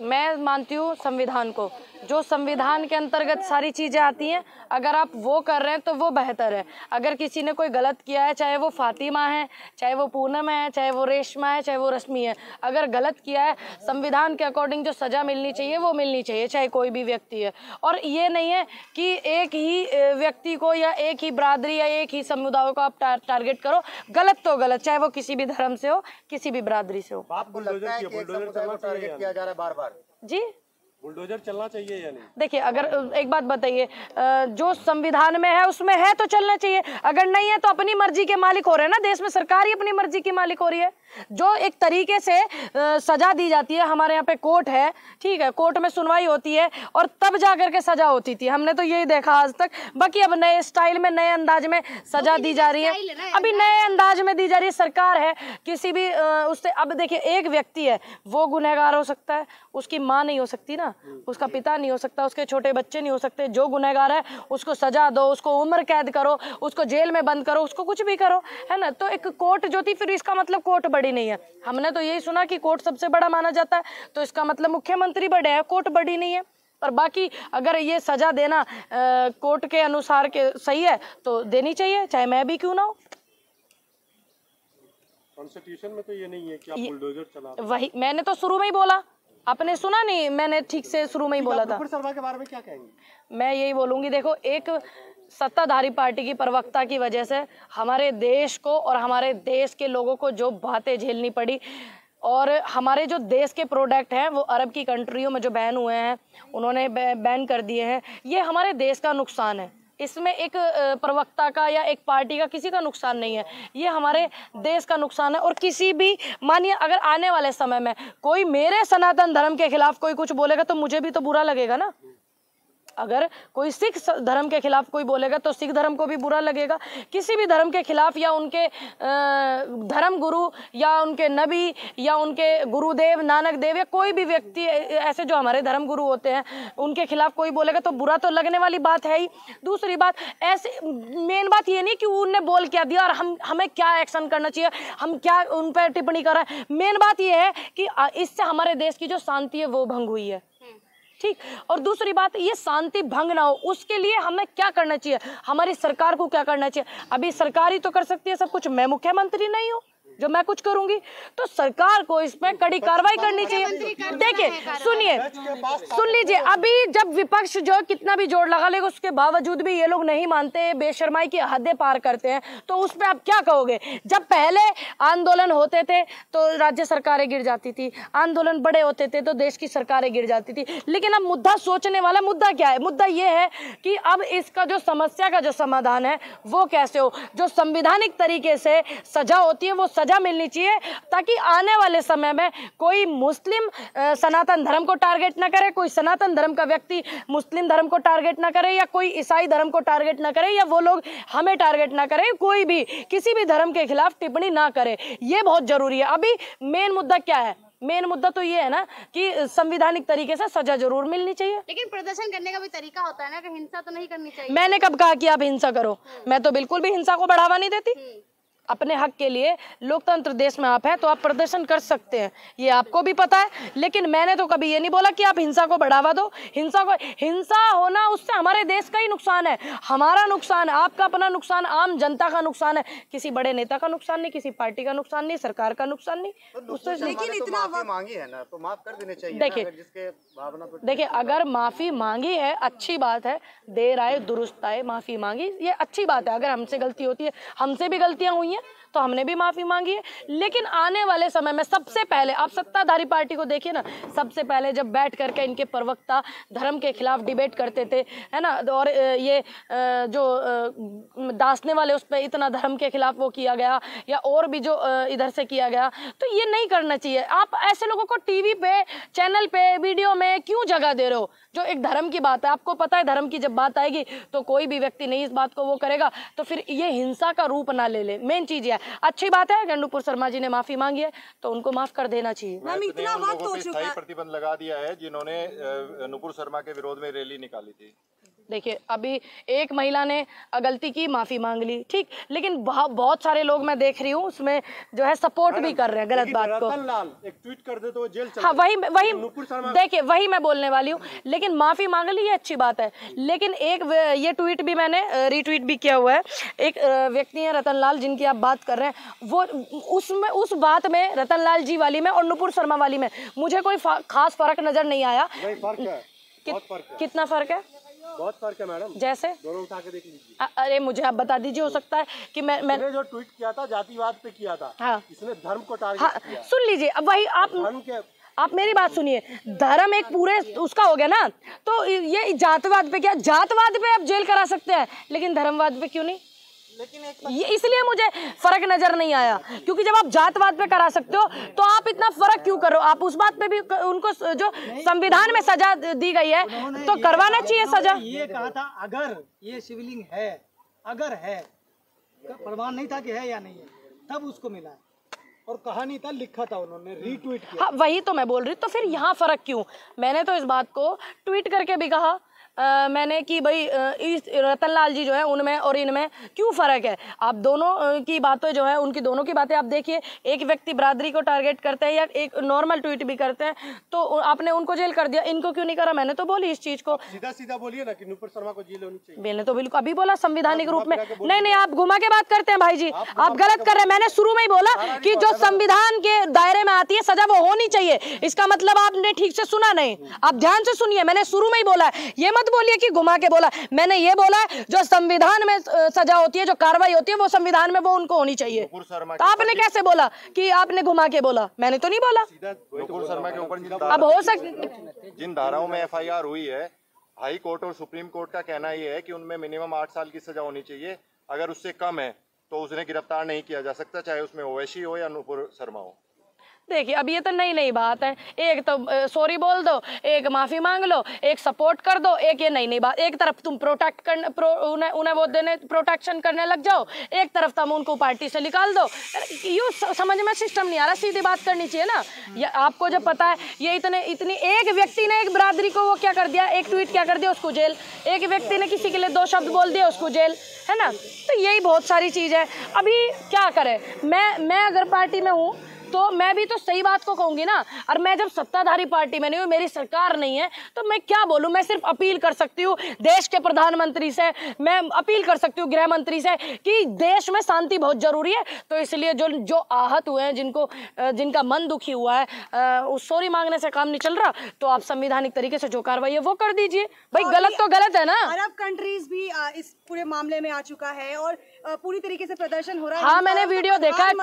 मैं मानती हूँ संविधान को, जो संविधान के अंतर्गत सारी चीज़ें आती हैं, अगर आप वो कर रहे हैं तो वो बेहतर है। अगर किसी ने कोई गलत किया है, चाहे वो फातिमा है, चाहे वो पूनम है, चाहे वो रेशमा है, चाहे वो रश्मि है, अगर गलत किया है, संविधान के अकॉर्डिंग जो सज़ा मिलनी चाहिए वो मिलनी चाहिए, चाहे कोई भी व्यक्ति है। और ये नहीं है कि एक ही व्यक्ति को या एक ही बरादरी या एक ही समुदाय को आप टारगेट करो। गलत तो गलत, चाहे वो किसी भी धर्म से हो, किसी भी बरादरी से हो। आपको लगता है कि एक समुदाय को टारगेट किया जा रहा है बार-बार? जी, बुलडोजर चलना चाहिए या नहीं? देखिए, अगर एक बात बताइए, जो संविधान में है उसमें है तो चलना चाहिए, अगर नहीं है तो अपनी मर्जी के मालिक हो रहे हैं ना। देश में सरकार ही अपनी मर्जी की मालिक हो रही है। जो एक तरीके से सजा दी जाती है, हमारे यहाँ पे कोर्ट है, ठीक है, कोर्ट में सुनवाई होती है और तब जा करके सजा होती थी। हमने तो यही देखा आज तक। बाकी अब नए स्टाइल में, नए अंदाज में सजा दी जा रही है, अभी नए अंदाज में दी जा रही है। सरकार है, किसी भी उससे, अब देखिए, एक व्यक्ति है, वो गुनहगार हो सकता है, उसकी माँ नहीं हो सकती ना, उसका पिता नहीं हो सकता, उसके छोटे बच्चे नहीं हो सकते। जो गुनहगार है उसको सजा दो, उसको उम्र कैद करो, उसको जेल में बंद करो, उसको कुछ भी करो, है ना। तो एक कोर्ट जो थी, फिर इसका मतलब कोर्ट बड़ी नहीं है। हमने तो यही सुना कि कोर्ट सबसे बड़ा माना जाता है, तो इसका मतलब मुख्यमंत्री बड़े हैं, कोर्ट बड़ी नहीं है। और बाकी अगर ये सजा देना कोर्ट के अनुसार के सही है तो देनी चाहिए, चाहे मैं भी क्यों ना हो। कॉन्स्टिट्यूशन में तो ये नहीं है कि आप बुलडोजर चला। वही मैंने तो शुरू में ही बोला, आपने सुना नहीं? मैंने ठीक से शुरू में ही बोला था। नुपुर शर्मा के बारे में क्या कहेंगे? मैं यही बोलूंगी, देखो, एक सत्ताधारी पार्टी की प्रवक्ता की वजह से हमारे देश को और हमारे देश के लोगों को जो बातें झेलनी पड़ी, और हमारे जो देश के प्रोडक्ट हैं वो अरब की कंट्रियों में जो बैन हुए हैं, उन्होंने बैन कर दिए हैं, ये हमारे देश का नुकसान है। इसमें एक प्रवक्ता का या एक पार्टी का किसी का नुकसान नहीं है, ये हमारे देश का नुकसान है। और किसी भी, मानिए अगर आने वाले समय में कोई मेरे सनातन धर्म के खिलाफ कोई कुछ बोलेगा तो मुझे भी तो बुरा लगेगा ना। अगर कोई सिख धर्म के खिलाफ कोई बोलेगा तो सिख धर्म को भी बुरा लगेगा। किसी भी धर्म के खिलाफ, या उनके धर्म गुरु या उनके नबी या उनके गुरुदेव नानक देव या कोई भी व्यक्ति ऐसे जो हमारे धर्म गुरु होते हैं, उनके खिलाफ कोई बोलेगा तो बुरा तो लगने वाली बात है ही। दूसरी बात, ऐसे मेन बात ये नहीं कि उनने बोल क्या दिया और हमें क्या एक्शन करना चाहिए, हम क्या उन पर टिप्पणी कर रहे हैं। मेन बात ये है कि इससे हमारे देश की जो शांति है वो भंग हुई है, ठीक। और दूसरी बात, ये शांति भंग ना हो उसके लिए हमें क्या करना चाहिए, हमारी सरकार को क्या करना चाहिए। अभी सरकार ही तो कर सकती है सब कुछ, मैं मुख्यमंत्री नहीं हूँ जो मैं कुछ करूंगी, तो सरकार को इसमें कड़ी कार्रवाई करनी चाहिए। देखिए, सुनिए, सुन लीजिए, अभी जब विपक्ष जो कितना भी जोर लगा लेगा, उसके बावजूद भी ये लोग नहीं मानते, बेशर्माई की हदें पार करते हैं, तो उस पर आप क्या कहोगे। जब पहले आंदोलन होते थे तो राज्य सरकारें गिर जाती थी, आंदोलन बड़े होते थे तो देश की सरकारें गिर जाती थी। लेकिन अब मुद्दा सोचने वाला मुद्दा क्या है, मुद्दा ये है कि अब इसका जो समस्या का जो समाधान है वो कैसे हो। जो संवैधानिक तरीके से सजा होती है वो सजा मिलनी चाहिए, ताकि आने वाले समय में कोई मुस्लिम सनातन धर्म को टारगेट ना करे, कोई सनातन धर्म का व्यक्ति मुस्लिम धर्म को टारगेट ना करे, या कोई ईसाई धर्म को टारगेट ना करे, या वो लोग हमें टारगेट ना करे, कोई भी किसी भी धर्म के खिलाफ टिप्पणी ना करे। ये बहुत जरूरी है। अभी मेन मुद्दा क्या है, मेन मुद्दा तो ये है ना कि संवैधानिक तरीके से सजा जरूर मिलनी चाहिए। लेकिन प्रदर्शन करने का भी तरीका होता है ना, कि हिंसा तो नहीं करनी चाहिए। मैंने कब कहा कि आप हिंसा करो? मैं तो बिल्कुल भी हिंसा को बढ़ावा नहीं देती। अपने हक के लिए, लोकतंत्र देश में आप हैं तो आप प्रदर्शन कर सकते हैं, ये आपको भी पता है। लेकिन मैंने तो कभी ये नहीं बोला कि आप हिंसा को बढ़ावा दो। हिंसा होना उससे हमारे देश का ही नुकसान है, हमारा नुकसान है, आपका अपना नुकसान, आम जनता का नुकसान है। किसी बड़े नेता का नुकसान नहीं, किसी पार्टी का नुकसान नहीं, सरकार का नुकसान नहीं। उससे लेकिन इतना माफी मांगी है ना, तो माफ कर देने चाहिए। देखिए, देखिए, अगर माफी मांगी है अच्छी बात है, देर आए दुरुस्त आए, माफी मांगी ये अच्छी बात है। अगर हमसे गलती होती है, हमसे भी गलतियां हुई हैं तो हमने भी माफी मांगी है। लेकिन आने वाले समय में सबसे पहले आप सत्ताधारी पार्टी को देखिए ना, सबसे पहले जब बैठ करके इनके प्रवक्ता धर्म के खिलाफ डिबेट करते थे, है ना, और ये जो दासने वाले उस पर इतना धर्म के खिलाफ वो किया गया, या और भी जो इधर से किया गया, तो ये नहीं करना चाहिए। आप ऐसे लोगों को टीवी पे, चैनल पे, वीडियो में क्यों जगह दे रहे हो? जो एक धर्म की बात है, आपको पता है धर्म की जब बात आएगी तो कोई भी व्यक्ति नहीं इस बात को वो करेगा, तो फिर ये हिंसा का रूप ना ले ले। मेन चीज है, अच्छी बात है कि नुपुर शर्मा जी ने माफी मांगी है तो उनको माफ कर देना चाहिए। मैम, इतना वक्त हो चुका है, प्रतिबंध लगा दिया है जिन्होंने नुपुर शर्मा के विरोध में रैली निकाली थी। देखिए अभी एक महिला ने गलती की, माफी मांग ली, ठीक, लेकिन बहुत सारे लोग मैं देख रही हूँ उसमें जो है सपोर्ट भी कर रहे हैं गलत बात को। रतन लाल एक ट्वीट कर दे तो वो जेल चला हाँ वही देखिए वही मैं बोलने वाली हूँ, लेकिन माफी मांग ली ये अच्छी बात है, लेकिन एक ये ट्वीट भी मैंने रीट्वीट भी किया हुआ है। एक व्यक्ति है रतन लाल जिनकी आप बात कर रहे हैं, वो उसमें उस बात में रतन लाल जी वाली में और नुपुर शर्मा वाली में मुझे कोई खास फर्क नजर नहीं आया। कितना फर्क है? बहुत फर्क है मैडम, जैसे दोनों उठा के देख लीजिए। अरे मुझे आप बता दीजिए, हो सकता है कि मैं जो ट्वीट किया था जातिवाद पे किया था। हाँ। इसने धर्म को टारगेट किया। सुन लीजिए, अब वही आप मेरी बात सुनिए, धर्म एक पूरे उसका हो गया ना, तो ये जातवाद पे क्या, जातवाद पे आप जेल करा सकते हैं लेकिन धर्मवाद पे क्यों नहीं? ये इसलिए मुझे फर्क नजर नहीं आया, क्योंकि जब आप जातवाद पे करा सकते हो तो आप इतना फर्क क्यों करो? आप उस बात पे भी उनको जो संविधान में सजा दी गई है तो करवाना चाहिए सजा। ये कहा था अगर ये शिवलिंग है, अगर है, प्रमाण नहीं था कि है या नहीं है, तब उसको मिला है और कहा नहीं था, लिखा था उन्होंने, रीट्वीट किया। हाँ वही तो मैं बोल रही, तो फिर यहाँ फर्क क्यों? मैंने तो इस बात को ट्वीट करके भी कहा मैंने कि भाई इस रतन लाल जी जो है उनमें और इनमें क्यों फ़र्क है? आप दोनों की बातें जो है, उनकी दोनों की बातें आप देखिए, एक व्यक्ति बरादरी को टारगेट करते हैं या एक नॉर्मल ट्वीट भी करते हैं, तो आपने उनको जेल कर दिया, इनको क्यों नहीं करा? मैंने तो बोली इस चीज़ को, सीधा सीधा बोलिए ना कि नुपुर शर्मा को जेल होनी चाहिए। मैंने तो बिल्कुल अभी बोला संवैधानिक रूप में। नहीं आप घुमा के बात करते हैं भाई जी, आप गलत कर रहे हैं। मैंने शुरू में ही बोला कि जो संविधान के दायरे में आती है सजा वो होनी चाहिए, इसका मतलब आपने ठीक से सुना नहीं, आप ध्यान से सुनिए, मैंने शुरू में ही बोला, ये मत बोलिए कि घुमा बोला। मैंने ये बोला जो संविधान में सजा होती है, जो कार्रवाई होती है वो संविधान में वो उनको होनी चाहिए। तो आपने कैसे बोला कि आपने घुमा के बोला? मैंने तो नहीं बोला। नुपुर शर्मा के ऊपर अब हो सकता जिन धाराओं में एफआईआर हुई है, हाई कोर्ट और सुप्रीम कोर्ट का कहना ये है कि उनमें मिनिमम 8 साल की सजा होनी चाहिए, अगर उससे कम है तो उन्हें गिरफ्तार नहीं किया जा सकता, चाहे उसमें ओवैसी हो या नुपुर शर्मा हो। देखिए अब ये तो नई बात है, एक तो सॉरी बोल दो, एक माफी मांग लो, एक सपोर्ट कर दो, एक ये नई बात। एक तरफ तुम उन्हें वो देने प्रोटेक्शन करने लग जाओ, एक तरफ तुम उनको पार्टी से निकाल दो। यूँ समझ में सिस्टम नहीं आ रहा, सीधी बात करनी चाहिए ना। ये आपको जब पता है ये इतनी एक व्यक्ति ने एक बरादरी को वो क्या कर दिया, एक ट्वीट क्या कर दिया, उसको जेल। एक व्यक्ति ने किसी के लिए 2 शब्द बोल दिया, उसको जेल, है ना। तो यही बहुत सारी चीज़ है। अभी क्या करें, मैं अगर पार्टी में हूँ तो मैं भी तो सही बात को कहूंगी ना। और मैं जब सत्ताधारी पार्टी में नहीं हूँ, मेरी सरकार नहीं है, तो मैं क्या बोलूँ? मैं सिर्फ अपील कर सकती हूँ देश के प्रधानमंत्री से, मैं अपील कर सकती हूँ गृह मंत्री से कि देश में शांति बहुत जरूरी है। तो इसलिए जो आहत हुए हैं, जिनका मन दुखी हुआ है, उस सॉरी मांगने से काम नहीं चल रहा, तो आप संवैधानिक तरीके से जो कार्रवाई है वो कर दीजिए। भाई गलत तो गलत है ना। अरब कंट्रीज भी इस पूरे मामले में आ चुका है और पूरी तरीके से प्रदर्शन हो रहा है। हाँ मैंने वीडियो देखा है।